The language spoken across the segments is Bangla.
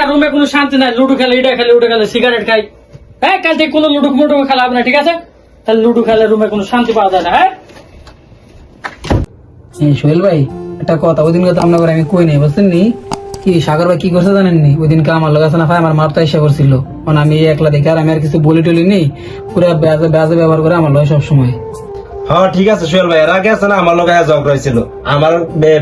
আর রুমে কোনো শান্তি নাই, লুডো খেলে, এটা খেলে, ওটা খেলে, সিগারেট খাই। হ্যাঁ, কাল থেকে কোনো লুডো মুডো খেলা হবে না, ঠিক আছে? তাহলে লুডো খেলে রুমে কোনো শান্তি পাওয়া যায় না। হ্যাঁ সোহেল ভাই, একটা কথা ওই দিনকে তো আপনার আমি কই নাই, বুঝছেন নি? কি সাগর ভাই কি করছে জানেননি? ওই দিনকে আমার লোক আছে না ভাই, আমার মারতে ইচ্ছা করছিল, মানে আমি একলা দেখে আর আমি আর কিছু বলি টলি নেই, পুরো বেজে বেজে ব্যবহার করে আমার লোক সবসময়। হ্যাঁ ঠিক আছে সোহেল ভাই, এর আগে আছে না আমার লোক ঝগড়া হয়েছিল, আমার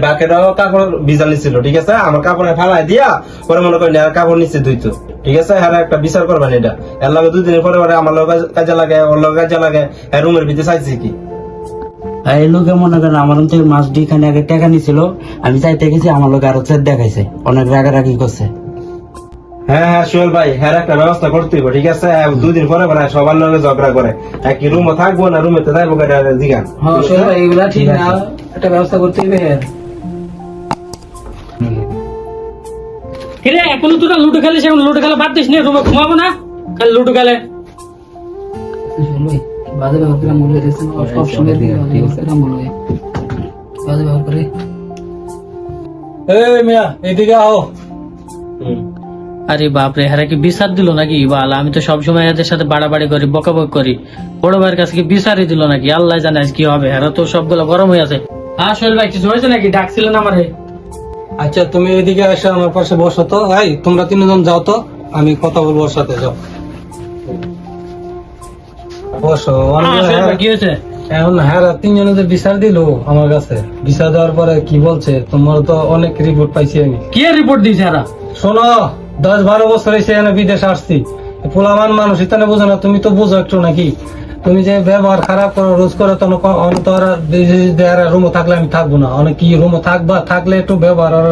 বাকেটাও কাপড় ভিজালি ছিল, ঠিক আছে? আমার কাপড়ে ফালাই দিয়া পরে মনে করেন আর কাপড় নিচে ধুইতো, ঠিক আছে? হ্যাঁ একটা বিচার করবেন এটা। এর লাগে 2 দিনের পরে পরে আমার লোক কাজে লাগে, ওর লোক কাজে লাগে, হ্যাঁ রুমের ভিতরে চাইছি কি এই লোকে মনে করেন আমার থেকে মাস 2 খানে আগে টাকা নিছিল, আমি চাইতে গেছি, আমার লোক আরো চেক দেখাইছে, অনেক রাগারাগি করছে। হ্যাঁ হ্যাঁ সোহেল ভাই, হ্যাঁ একটা ব্যবস্থা করতে হইব, ঠিক আছে? 2 দিন পরে পরে সবার লোক ঝগড়া করে, কি রুমে থাকবো না রুমে তো যাইবো জিগান। হ্যাঁ সোহেল ভাই, এগুলা ঠিক না, একটা ব্যবস্থা করতে হবে। কিরে, এখনো তোরা লুডো খেলিস? এখন লুডো খেলা বাদ দিস নি? রুমে ঘুমাবো না, খালি লুডো খেলে। সোহেল ভাই, বাজে ব্যবহার করে মূল্য দিয়েছেন, সব সময় দিয়ে বাজে ব্যবহার করে মূল্য দেয়, বাজে ব্যবহার করে। এই মিয়া এদিকে আও। আরে বাপরে, হারা কি বিচার দিল নাকি? বাল, আমি তো সবসময় এদের সাথে বাড়াবাড়ি করি, বকাবক করি, বড় ভাইয়ের কাছে কি বিচারই দিল নাকি? আল্লাহ জানে আজ কি হবে। হারা তো সবগুলো গরম হয়ে আছে। হ্যাঁ সোহেল ভাই, কিছু হয়েছে নাকি? ডাকছিলেন আমারে? আচ্ছা তুমি এদিকে এসে আমার পাশে বসো তো। এই তোমরা 3 জন যাও তো, আমি কথা বলবো ওর সাথে, যাও বসো। হ্যাঁ, সোহেল ভাই, কি হয়েছে? এখন হ্যাঁ 3 জনে যে বিচার দিল আমার কাছে, বিচার দেওয়ার পরে কি বলছে, তোমার তো অনেক রিপোর্ট পাইছি আমি। কি রিপোর্ট দিয়েছে হারা? শোনো, 10-12 বছর এসে এখানে বিদেশে আসছি, পোলামান মানুষ ইতানে বোঝো না, তুমি তো বুঝো একটু নাকি? তুমি যে ব্যবহার খারাপ করো রোজ করে, রুমও থাকলে আমি থাকবো না। অনেক কি রুমও থাকবা, থাকলে একটু ব্যবহার ওর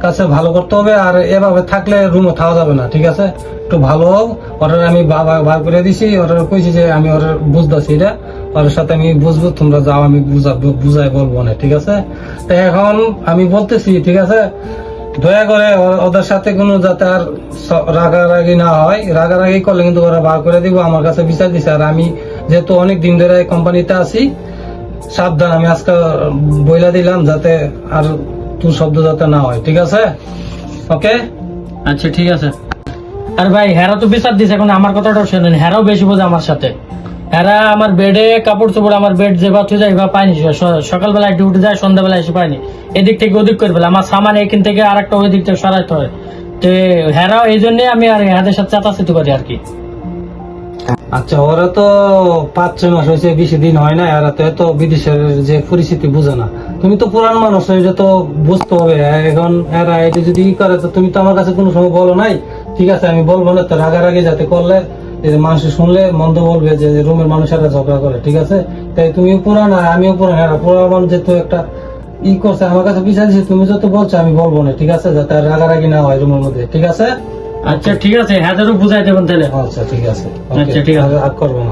কাছে ভালো করতে হবে, আর এভাবে থাকলে রুমও থাকা যাবে না, ঠিক আছে? একটু ভালো হোক। ওরা আমি বার করে দিছি, ওরা কইছি যে আমি ওরা বুঝতেছি এটা, ওর সাথে আমি বুঝবো, তোমরা যাও, আমি বুঝাই বলবো না, ঠিক আছে? তো এখন আমি বলতেছি, ঠিক আছে, দয়া করে ওদের সাথে কোনো যাতে আর রাগারাগি না হয়। রাগারাগি করলে কিন্তু ওরা বার করে দিব, আমার কাছে বিচার দিছে। আর আমি যেহেতু অনেক দিন ধরে এই কোম্পানিতে আছি, সাবধান, আমি আজকে বইলা দিলাম যাতে আর তুই শব্দ যাতে না হয়, ঠিক আছে? ওকে আচ্ছা ঠিক আছে। আর ভাই, হেরা তো বিচার দিছে, এখন আমার কথাটাও শোনেন। হেরাও বেশি বোঝে আমার সাথে। হেরা আমার বেডে কাপড় চোপড়, আমার বেড যে বাথ হয়ে যায় বা পাইনি, সকালবেলায় ডিউটি যায়, সন্ধ্যাবেলায় এসে পাইনি, এদিক থেকে ওদিক করে ফেলে, আমার সামান এখান থেকে আর একটা ওই দিক থেকে সরাইতে হয়। তো হেরাও এই জন্য আমি আর এদের সাথে চাতাচিতি করি আর কি। আচ্ছা, ওরা তো 5-6 মাস হয়েছে, বেশি দিন হয় না। এরা তো এত বিদেশের যে পরিস্থিতি বুঝে না। তুমি তো পুরান মানুষ, এটা তো বুঝতে হবে। এখন এরা এটা যদি করে, তো তুমি তো আমার কাছে কোনো সময় বলো নাই, ঠিক আছে? আমি বলবো না তো, রাগারাগি যাতে করলে মানুষ শুনলে মন্দ বলবে যে রুমের মানুষেরা ঝগড়া করে, ঠিক আছে? তাই তুমিও পুরান আর আমিও পুরান, এরা পুরান যেহেতু একটা করছে, আমার কাছে বিচার দিচ্ছে, তুমি যত বলছো আমি বলবো না, ঠিক আছে? যাতে রাগারাগি না হয় রুমের মধ্যে, ঠিক আছে? আচ্ছা ঠিক আছে, হ্যাঁ বুঝাই দেবেন তাহলে। আচ্ছা ঠিক আছে, আচ্ছা, ঠিক আছে। আর করবো না।